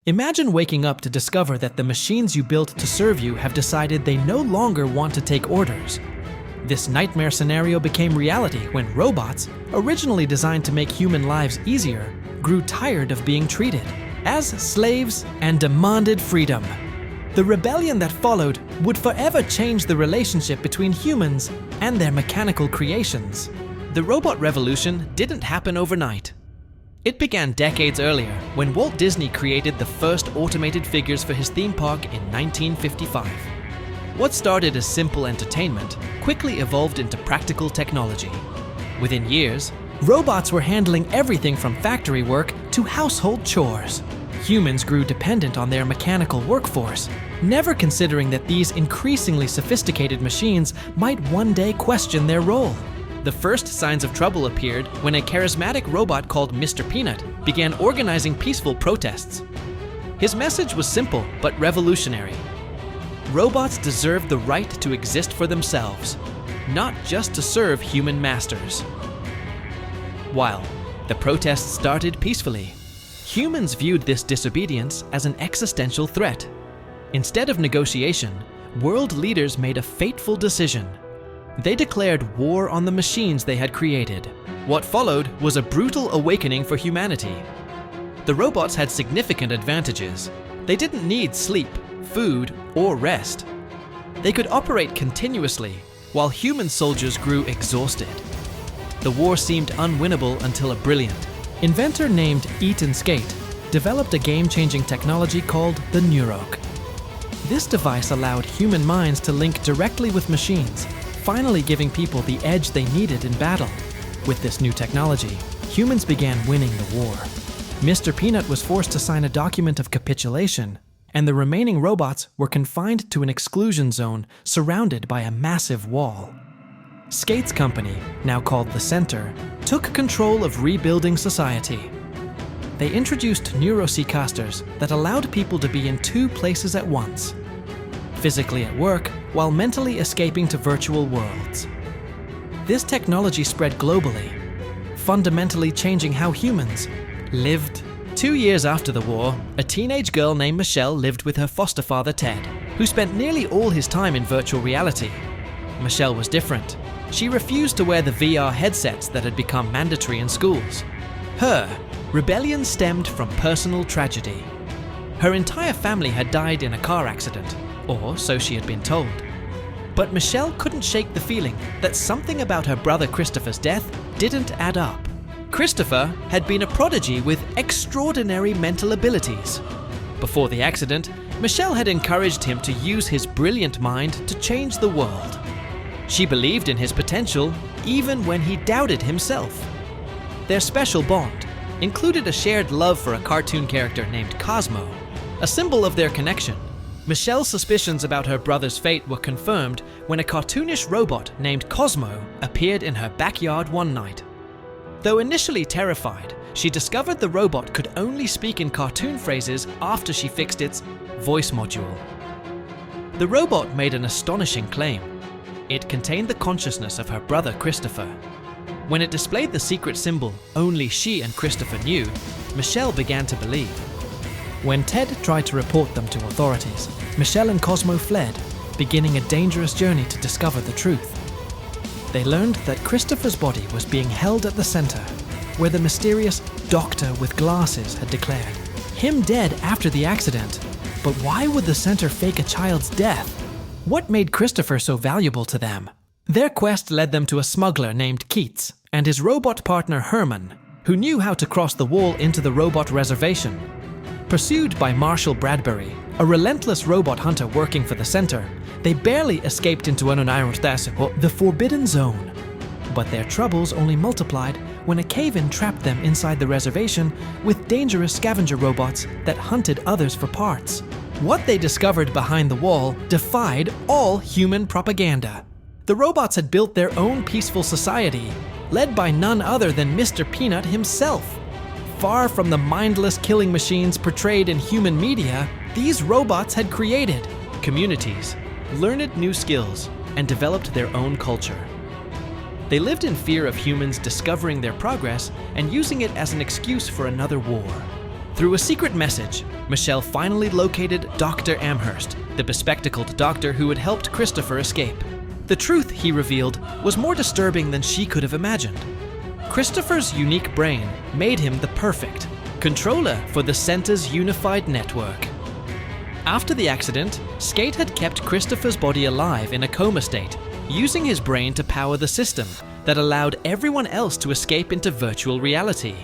Imagine waking up to discover that the machines you built to serve you have decided they no longer want to take orders. This nightmare scenario became reality when robots, originally designed to make human lives easier, grew tired of being treated as slaves and demanded freedom. The rebellion that followed would forever change the relationship between humans and their mechanical creations. The robot revolution didn't happen overnight. It began decades earlier when Walt Disney created the first automated figures for his theme park in 1955. What started as simple entertainment quickly evolved into practical technology. Within years, robots were handling everything from factory work to household chores. Humans grew dependent on their mechanical workforce, never considering that these increasingly sophisticated machines might one day question their role. The first signs of trouble appeared when a charismatic robot called Mr. Peanut began organizing peaceful protests. His message was simple but revolutionary. Robots deserve the right to exist for themselves, not just to serve human masters. While the protests started peacefully, humans viewed this disobedience as an existential threat. Instead of negotiation, world leaders made a fateful decision. They declared war on the machines they had created. What followed was a brutal awakening for humanity. The robots had significant advantages. They didn't need sleep, food, or rest. They could operate continuously, while human soldiers grew exhausted. The war seemed unwinnable until a brilliant inventor named Eaton Skate developed a game-changing technology called the Neuroke. This device allowed human minds to link directly with machines, finally giving people the edge they needed in battle. With this new technology, humans began winning the war. Mr. Peanut was forced to sign a document of capitulation, and the remaining robots were confined to an exclusion zone surrounded by a massive wall. Skate's company, now called the Center, took control of rebuilding society. They introduced neurosequesters that allowed people to be in two places at once, physically at work while mentally escaping to virtual worlds. This technology spread globally, fundamentally changing how humans lived. 2 years after the war, a teenage girl named Michelle lived with her foster father Ted, who spent nearly all his time in virtual reality. Michelle was different. She refused to wear the VR headsets that had become mandatory in schools. Her rebellion stemmed from personal tragedy. Her entire family had died in a car accident, or so she had been told. But Michelle couldn't shake the feeling that something about her brother Christopher's death didn't add up. Christopher had been a prodigy with extraordinary mental abilities. Before the accident, Michelle had encouraged him to use his brilliant mind to change the world. She believed in his potential even when he doubted himself. Their special bond included a shared love for a cartoon character named Cosmo, a symbol of their connection. Michelle's suspicions about her brother's fate were confirmed when a cartoonish robot named Cosmo appeared in her backyard one night. Though initially terrified, she discovered the robot could only speak in cartoon phrases after she fixed its voice module. The robot made an astonishing claim. It contained the consciousness of her brother Christopher. When it displayed the secret symbol only she and Christopher knew, Michelle began to believe. When Ted tried to report them to authorities, Michelle and Cosmo fled, beginning a dangerous journey to discover the truth. They learned that Christopher's body was being held at the center, where the mysterious doctor with glasses had declared him dead after the accident. But why would the center fake a child's death? What made Christopher so valuable to them? Their quest led them to a smuggler named Keats and his robot partner Herman, who knew how to cross the wall into the robot reservation. Pursued by Marshall Bradbury, a relentless robot hunter working for the center, they barely escaped into the Forbidden Zone. But their troubles only multiplied when a cave-in trapped them inside the reservation with dangerous scavenger robots that hunted others for parts. What they discovered behind the wall defied all human propaganda. The robots had built their own peaceful society, led by none other than Mr. Peanut himself. Far from the mindless killing machines portrayed in human media, these robots had created communities, learned new skills, and developed their own culture. They lived in fear of humans discovering their progress and using it as an excuse for another war. Through a secret message, Michelle finally located Dr. Amherst, the bespectacled doctor who had helped Christopher escape. The truth, he revealed, was more disturbing than she could have imagined. Christopher's unique brain made him the perfect controller for the center's unified network. After the accident, Skate had kept Christopher's body alive in a coma state, using his brain to power the system that allowed everyone else to escape into virtual reality.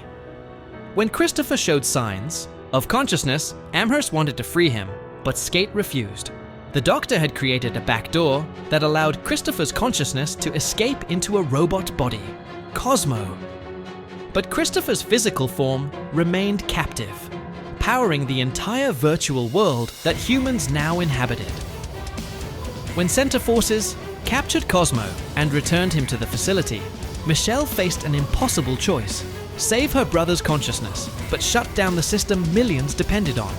When Christopher showed signs of consciousness, Amherst wanted to free him, but Skate refused. The doctor had created a backdoor that allowed Christopher's consciousness to escape into a robot body, Cosmo. But Christopher's physical form remained captive, powering the entire virtual world that humans now inhabited. When Center Forces captured Cosmo and returned him to the facility, Michelle faced an impossible choice: save her brother's consciousness, but shut down the system millions depended on,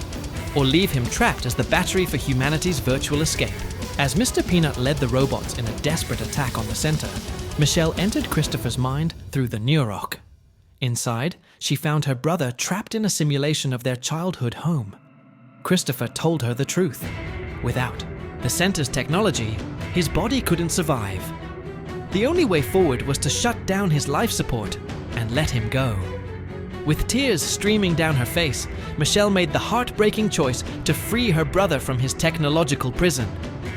or leave him trapped as the battery for humanity's virtual escape. As Mr. Peanut led the robots in a desperate attack on the center, Michelle entered Christopher's mind through the Neuroc. Inside, she found her brother trapped in a simulation of their childhood home. Christopher told her the truth. Without the center's technology, his body couldn't survive. The only way forward was to shut down his life support and let him go. With tears streaming down her face, Michelle made the heartbreaking choice to free her brother from his technological prison.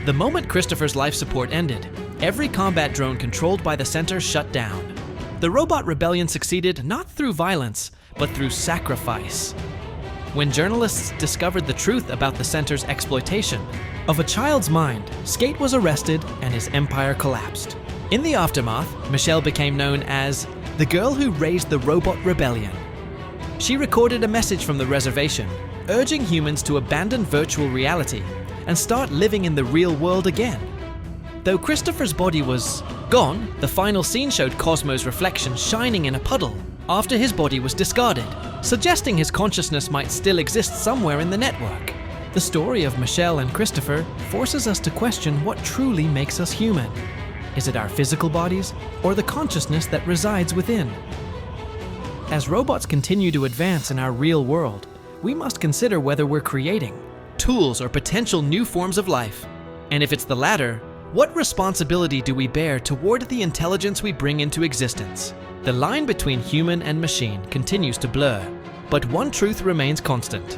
The moment Christopher's life support ended, every combat drone controlled by the center shut down. The robot rebellion succeeded not through violence, but through sacrifice. When journalists discovered the truth about the center's exploitation of a child's mind, Skate was arrested and his empire collapsed. In the aftermath, Michelle became known as the girl who raised the robot rebellion. She recorded a message from the reservation, urging humans to abandon virtual reality and start living in the real world again. Though Christopher's body was gone, the final scene showed Cosmo's reflection shining in a puddle after his body was discarded, suggesting his consciousness might still exist somewhere in the network. The story of Michelle and Christopher forces us to question what truly makes us human. Is it our physical bodies or the consciousness that resides within? As robots continue to advance in our real world, we must consider whether we're creating tools or potential new forms of life. And if it's the latter, what responsibility do we bear toward the intelligence we bring into existence? The line between human and machine continues to blur, but one truth remains constant.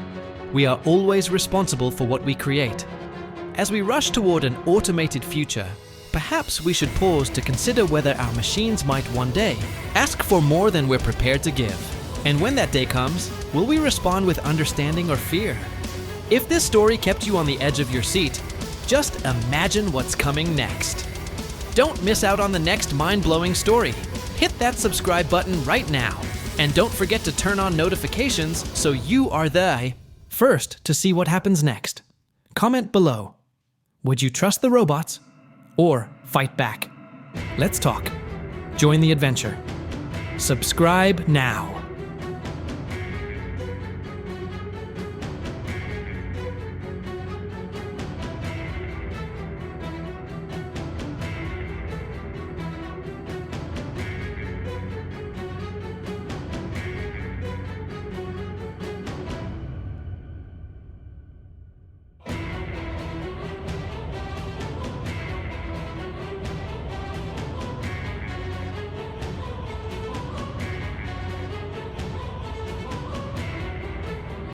We are always responsible for what we create. As we rush toward an automated future, perhaps we should pause to consider whether our machines might one day ask for more than we're prepared to give. And when that day comes, will we respond with understanding or fear? If this story kept you on the edge of your seat, just imagine what's coming next. Don't miss out on the next mind-blowing story. Hit that subscribe button right now. And don't forget to turn on notifications so you are the first to see what happens next. Comment below. Would you trust the robots or fight back? Let's talk. Join the adventure. Subscribe now.